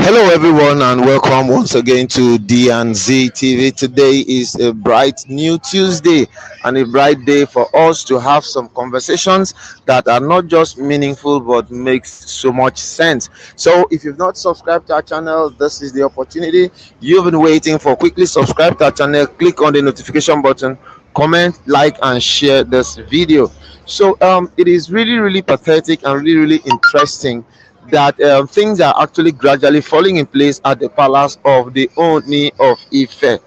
Hello, everyone, and welcome once again to D and Z TV. Today is a bright new Tuesday and a bright day for us to have some conversations that are not just meaningful but makes so much sense. So, if you've not subscribed to our channel, this is the opportunity you've been waiting for. Quickly subscribe to our channel, click on the notification button, comment, like, and share this video. So, it is really pathetic and really interesting that things are actually gradually falling in place at the palace of the Ooni of Ife.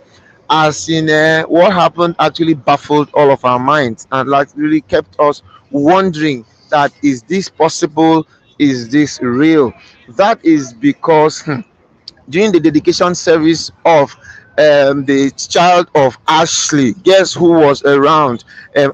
As in, what happened actually baffled all of our minds and like really kept us wondering that is this possible? Is this real? That is because during the dedication service of the child of Ashley, guess who was around?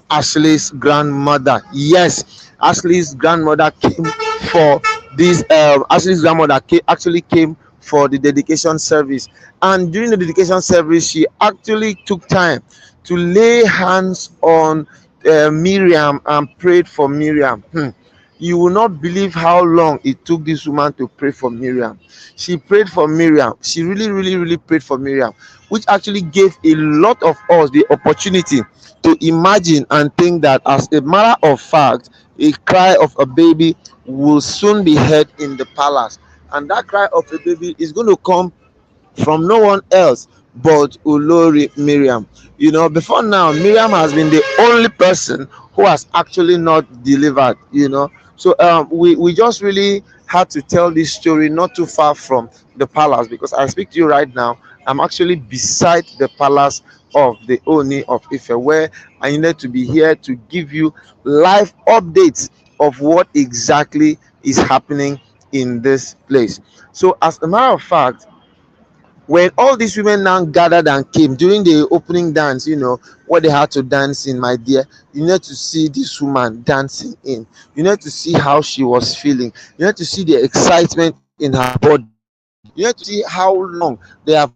Ashley's grandmother. Yes, Ashley's grandmother came for this. Ashley's grandmother actually came for the dedication service, and during the dedication service, she actually took time to lay hands on Miriam and prayed for Miriam. You will not believe how long it took this woman to pray for Miriam. She prayed for Miriam. She really prayed for Miriam, which actually gave a lot of us the opportunity to imagine and think that, as a matter of fact, a cry of a baby will soon be heard in the palace. And that cry of a baby is going to come from no one else but Olori Miriam. Before now, Miriam has been the only person who has actually not delivered. So we just really had to tell this story not too far from the palace, because I speak to you right now. I'm actually beside the palace of the Ooni of Ife, where I needed to be here to give you live updates of what exactly is happening in this place. So, as a matter of fact, when all these women now gathered and came during the opening dance, what they had to dance in, my dear, you need to see this woman dancing in. You need to see how she was feeling. You need to see the excitement in her body. You need to see how long they have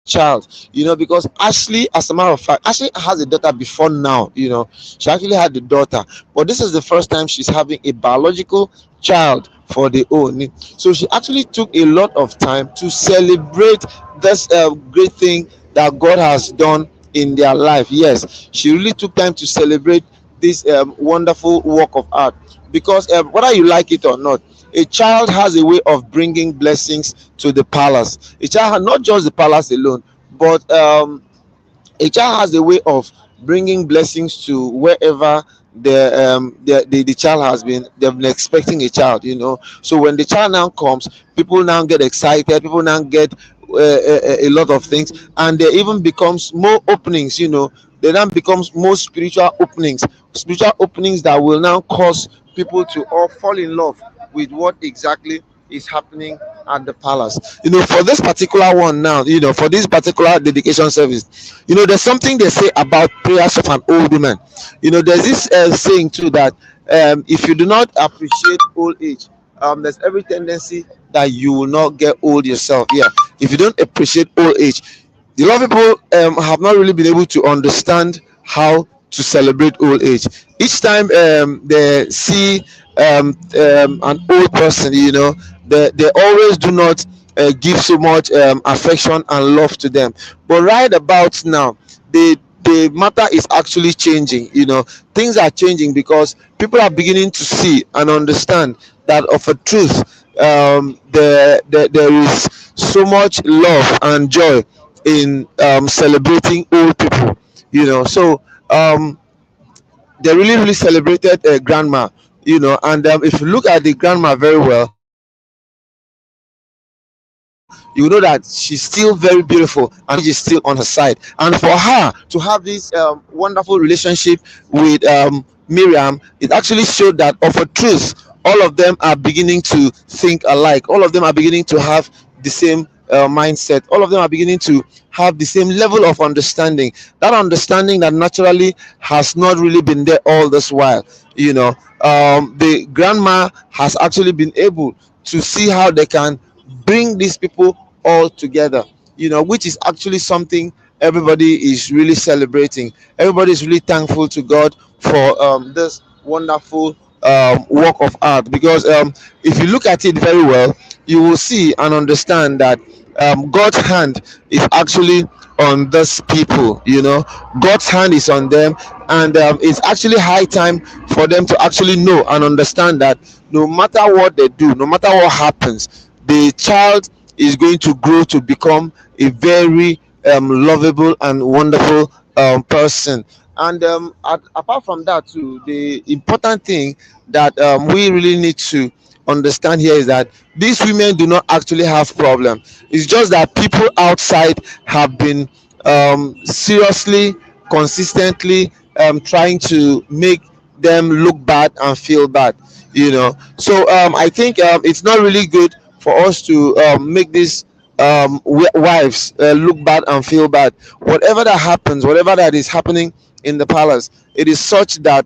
child, because Ashley, as a matter of fact, Ashley has a daughter before now. She actually had the daughter, but this is the first time she's having a biological child for the Oni. So she actually took a lot of time to celebrate this great thing that God has done in their life. Yes, she really took time to celebrate this wonderful work of art, because whether you like it or not, a child has a way of bringing blessings to the palace. A child, not just the palace alone, but a child has a way of bringing blessings to wherever the child has been. They've been expecting a child. So when the child now comes, people now get excited. People now get a lot of things, and there even becomes more openings. There now becomes more spiritual openings that will now cause people to all fall in love with what exactly is happening at the palace. For this particular one now, for this particular dedication service, there's something they say about prayers of an old woman. There's this saying too that if you do not appreciate old age, there's every tendency that you will not get old yourself. Yeah, if you don't appreciate old age, a lot of people have not really been able to understand how to celebrate old age. Each time they see an old person, they always do not give so much affection and love to them. But right about now, the matter is actually changing. Things are changing because people are beginning to see and understand that, of a truth, there is so much love and joy in celebrating old people. So they really celebrated grandma. And if you look at the grandma very well, you know that she's still very beautiful and she's still on her side. And for her to have this wonderful relationship with Miriam, it actually showed that, of a truth, all of them are beginning to think alike. All of them are beginning to have the same mindset. All of them are beginning to have the same level of understanding. That understanding that naturally has not really been there all this while. The grandma has actually been able to see how they can bring these people all together, which is actually something everybody is really celebrating. Everybody is really thankful to God for this wonderful work of art, because if you look at it very well, you will see and understand that God's hand is actually on these people. God's hand is on them, and it's actually high time for them to actually know and understand that no matter what they do, no matter what happens, the child is going to grow to become a very lovable and wonderful person. And apart from that too, the important thing that we really need to understand here is that these women do not actually have problem. It's just that people outside have been seriously, consistently trying to make them look bad and feel bad. So I think it's not really good for us to make these wives look bad and feel bad. Whatever that happens, whatever that is happening in the palace, it is such that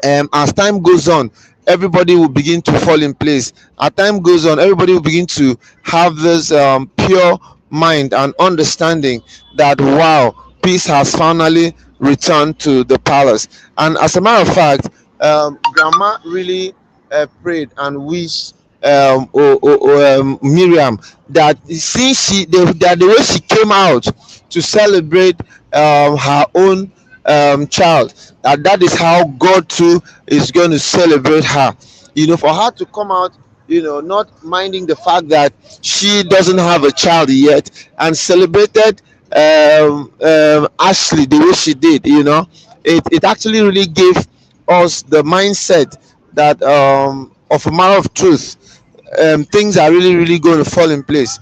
as time goes on, everybody will begin to fall in place. As time goes on, everybody will begin to have this pure mind and understanding that wow, peace has finally returned to the palace. And as a matter of fact, grandma really prayed and wished Miriam that since that the way she came out to celebrate her own child, that is how God too is going to celebrate her. For her to come out, not minding the fact that she doesn't have a child yet, and celebrated Ashley the way she did. It actually really gave us the mindset that of a matter of truth, things are really really going to fall in place.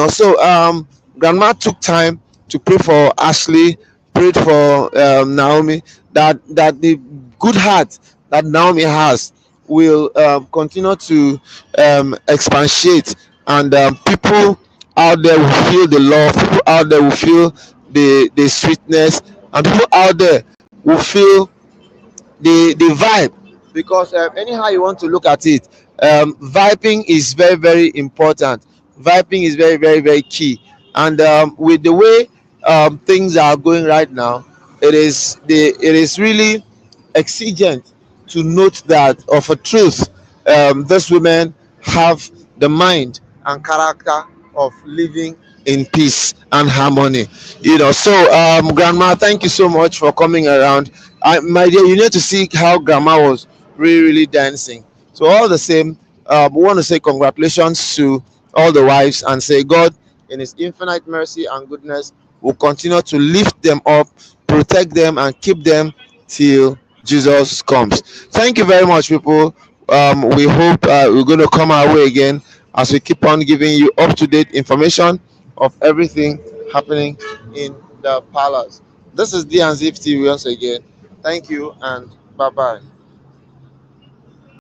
So grandma took time to pray for Ashley, prayed for Naomi, that the good heart that Naomi has will continue to expatiate, and people out there will feel the love, people out there will feel the sweetness, and people out there will feel the vibe, because anyhow you want to look at it, vibing is very very important. Vibing is very very very key. And with the way things are going right now, it is really exigent to note that of a truth, these women have the mind and character of living in peace and harmony. So grandma, thank you so much for coming around. My dear, you need to see how grandma was really really dancing. So all the same, we want to say congratulations to all the wives, and say God in his infinite mercy and goodness will continue to lift them up, protect them, and keep them till Jesus comes. Thank you very much, people. We hope we're going to come our way again as we keep on giving you up to date information of everything happening in the palace. This is D and Zip TV once again. Thank you and bye bye.